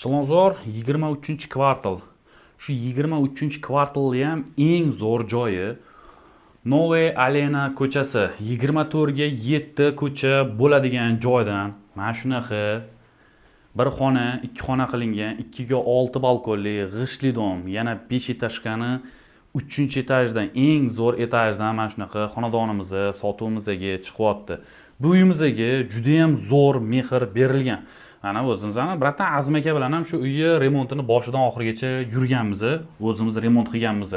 Chilonzor 23-kvartal. Shu 23-kvartalni ham eng zo'r joyi Novaya Alena ko'chasi. 24 ga 7 ko'cha bo'ladigan joydan mana shunaqa bir xona, ikki xona qilingan, 2 ga 6 balkonli, g'ishtli dom, yana 5 etajkani 3-etajdan eng zo'r etajdan mana shunaqa xonadonimizni sotuvimizga chiqyapti. Bu uyimizga juda ham zo'r mehr berilgan. Mana o'zimizning bratan Azim aka bilan ham shu uyni remontini boshidan oxirigacha yurganmiz, o'zimiz remont qilganmiz.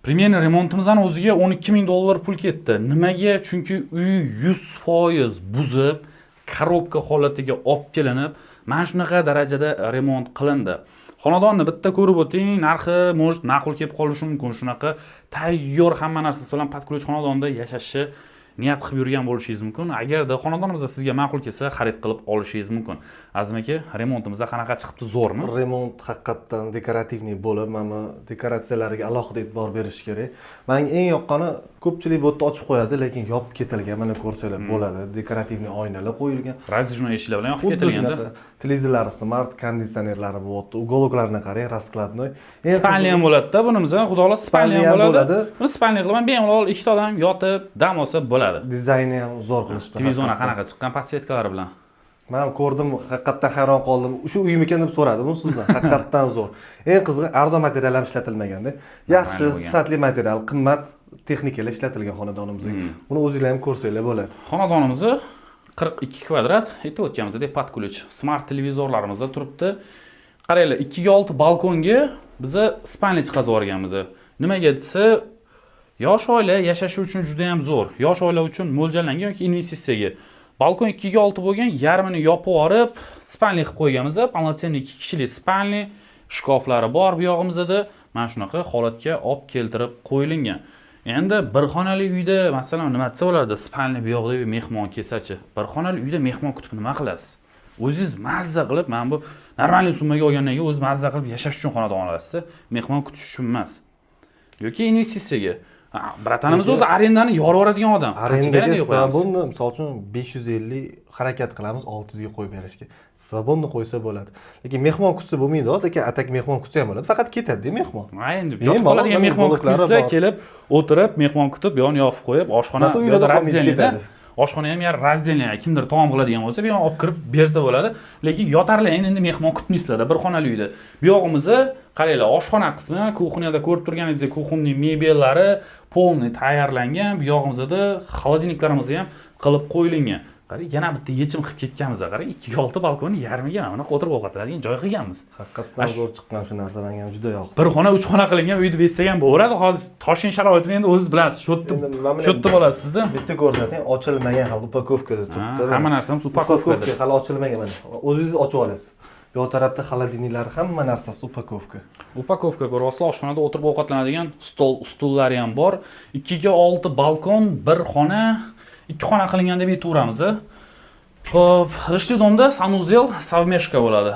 Primer remontimizdan o'ziga $12,000 pul ketdi. Nimaga? Chunki uy 100% buzib, korobka holatiga olib kelinib, mana shunaqa darajada remont qilindi. Xonadonni bitta ko'rib o'ting, narxi может ma'qul kelib qolishi mumkin. Shunaqa tayyor hamma narsasi bilan patkulch xonadonda yashashni niyat qilib yurgan bo'lishingiz mumkin. Agarda xonadonimiz sizga ma'qul kelsa, xarid qilib olishingiz mumkin. Azim aka, remontimizda qanaqa chiqibdi, zo'rmi? Remont haqiqatdan dekorativniy bo'lib, mana dekoratsiyalarga alohida e'tibor berish kerak. Menga eng yoqqani, ko'pchilik bu yerda ochib qo'yadi, lekin yopib ketilgan. Mana ko'rsanglar bo'ladi. Dekorativniy oynalar qo'yilgan. Razijnoy eshiklar bilan yopib ketilganda. Televizorlari smart, konditsionerlari bo'lyapti. Uголокlarni qarang, raskladnoy. Spalni ham bo'ladi-da, bunimizda Xudo xohlasa spalni ham bo'ladi. Buni spalni qilib bemalol ikkita odam yotib, dam olsa bo'ladi. Dizayni ham zo'r qilishdi. Televizorlar qanaqa chiqqan podsvetkalari bilan. Men ko'rdim, haqiqatdan hayron qoldim. Shu uyimikan deb so'radim sizdan. Haqiqatdan zo'r. Eng qizig'i arzon material ham ishlatilmaganda. Yaxshi, sifatli material, qimmat texnikalar ishlatilgan xonadonimizga. Buni o'zingizlar ham ko'rsanglar bo'ladi. Xonadonimiz 42 kvadrat, aytib o'tganimizdek patkulch smart televizorlarimiz turibdi. Qaranglar, 2 ga 6 balkonga biz spalni chiqazib yuborganmiz. Nimaga desa, yosh oila yashashi uchun juda ham zo'r. Yosh oila uchun mo'ljallangan yoki investitsiyaga. Balkon 2 ga 6 bo'lgan, yarmini yopib olib, spalni qilib qo'yganmiz. Полноценный 2 kishilik spalni, shkoflari bor bu yog'imizda. Mana shunaqa holatga olib keltirib qo'yilgan. Endi bir xonali uyda, masalan, nima desa bo'ladi? Spalni bu yoqda mehmon kelsa-chi. Bir xonali uyda mehmon kutib nima qilasiz? O'zingiz mazza qilib, mana bu normalniy summaga olgandan keyin o'zingiz mazza qilib yashash uchun xonadon olasiz. Mehmon kutish uchun emas. Yoki investitsiyaga. Bratanimiz o'zi arendani yorib yuboradigan odam. Arendaga Svobodni, misol uchun 550 harakat qilamiz 600 ga qo'yib berishga. Svobodni qo'ysa bo'ladi. Lekin mehmon kutsa bo'lmaydi, lekin atak mehmon kutsa ham bo'ladi. Faqat ketadi-da mehmon. Endi yotib qoladigan mehmon kutsa kelib, o'tirib, mehmon kutib, yonni yopib qo'yib, oshxona yo'lda razdelida. Oshxona ham yar razdelida, kimdir taom qiladigan bo'lsa, bu yerga olib kirib bersa bo'ladi. Lekin yotarlar endi mehmon kutmaysizlar bir xonali uyda. Bu yog'imizni qaranglar, oshxona qismi, kuxnyada ko'rib turganingizdek, kuxonning mebellari polniy tayyorlangan. Bu yog'imizda xolodilniklarimiz ham qilib qo'yilgan. Qarang, yana bitta yechim qilib ketganmiz. Qarang, 2 ga 6 balkonni yarmiga mana o'tirib ovqatlanadigan joy qilganmiz. Haqiqatdan zo'r chiqqan shu narsa, menga ham juda yoqdi. Bir xona, 3 xona qilingan uyni bersak ham bo'lardi. Hozir Toshkent sharoitini endi o'zingiz bilasiz. Shotda bo'lasiz-da. Bitta ko'rsating, ochilmagan hali upakovkada turibdi. Hamma narsamiz upakovkada. Hali ochilmagan mana. O'zingiz ochib olasiz. Bu tarafda xolodilniklar, hamma narsasi upakovka. Upakovka ko'ryapsizlar, oshxonada o'tirib ovqatlanadigan stollari ham bor. 2 ga 6 balkon, bir xona, 2 xona qilingan deb aytaveramiz. Xo'p, g'ishtli domda sanuzel savmeshka bo'ladi.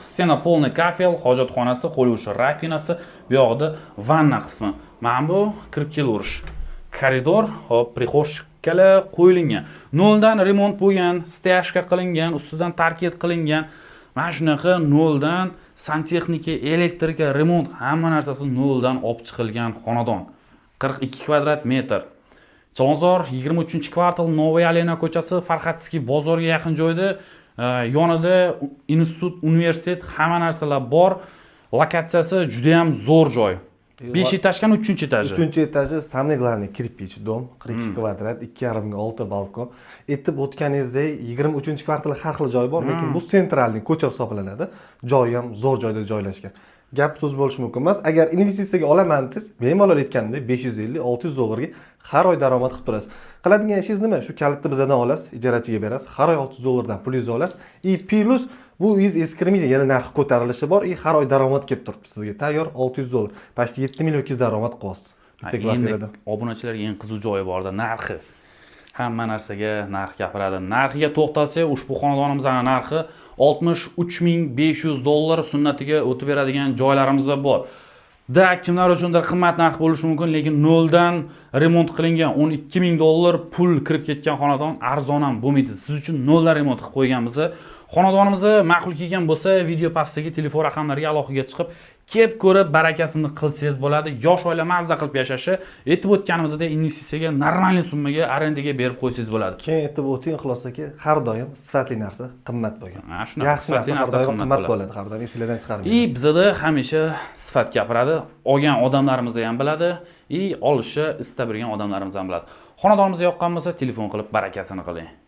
Stena polniy kafel, hojatxonasi, qo'l yuvish rakinasi, bu yoqda vanna qismi. Mana bu kirib kelaverish. Koridor, hop, prixoshkalar qo'yilgan. Noldan remont bo'lgan, steyashka qilingan, ustidan tarket qilingan. Mana shunaqa noldan santexnika, elektrika, remont, hamma narsasi noldan olib chiqilgan xonadon. 42 kvadrat metr. Chilonzor 23-kvartal, Novaya Alena ko'chasi, Farxatskiy bozorga yaqin joyda, yonida institut, universitet, hamma narsalar bor. Lokatsiyasi juda ham zo'r joy. 5 etajdan 3-etaji. 3-etaji самый главный кирпич dom, 42 kvadrat, 2,5 ga 6 balkon. Aytib o'tganingizdek 23-kvartal har xil joy bor, lekin bu sentralniy ko'cha hisoblanadi. Joyi ham zo'r joyda joylashgan. Gap so'z bo'lishi mumkin emas. Agar investitsiyaga olaman desangiz, bemalol aytgandek 550-600 ga har oy daromad qilib turasiz. Qiladigan ishingiz nima? Shu kalitni bizdan olasiz, ijarachiga berasiz. Har oy 600 dan pul olasiz. Plus bu uyingiz eskirmaydi, yana narxi ko'tarilishi bor. Har oy daromad kelib turibdi sizga. Tayyor 600 Pashti 7,200 daromad qilyapsiz. Bitta kvartirada. Obunachilarga eng qiziq joyi borda, narxi. Hamma narsaga narx gapiradi. Narxiga to'xtalsak, ushbu xonadonimizning narxi $63,500 sunnatiga o'tib beradigan joylarimiz bor. Da kimlar uchundir qimmat narx bo'lishi mumkin, lekin noldan remont qilingan $12,000 pul kirib ketgan xonadon arzon ham bo'lmaydi. Siz uchun noldan remont qilib qo'yganmiz. Xonadonimizni ma'qul kelgan bo'lsa, video pastdagi telefon raqamlariga aloqaga chiqib, kelib ko'rib barakasini qilsangiz bo'ladi. Yosh oila mazza qilib yashashi, aytib o'tganimizdek investitsiyaga normalniy summaga arendaga berib qo'ysangiz bo'ladi. Keyin aytib o'ting xulosaki, har doim sifatli narsa qimmat bo'lgan. Shunaqa Yaxshi narsa har doim qimmat bo'ladi, har doim esingizdan chiqarmang. Bizda hamisha sifat gapiradi. Olgan odamlarimiz ham biladi, olishni istab turgan odamlarimiz ham biladi. Xonadonimizga yoqqan bo'lsa, telefon qilib barakasini qiling.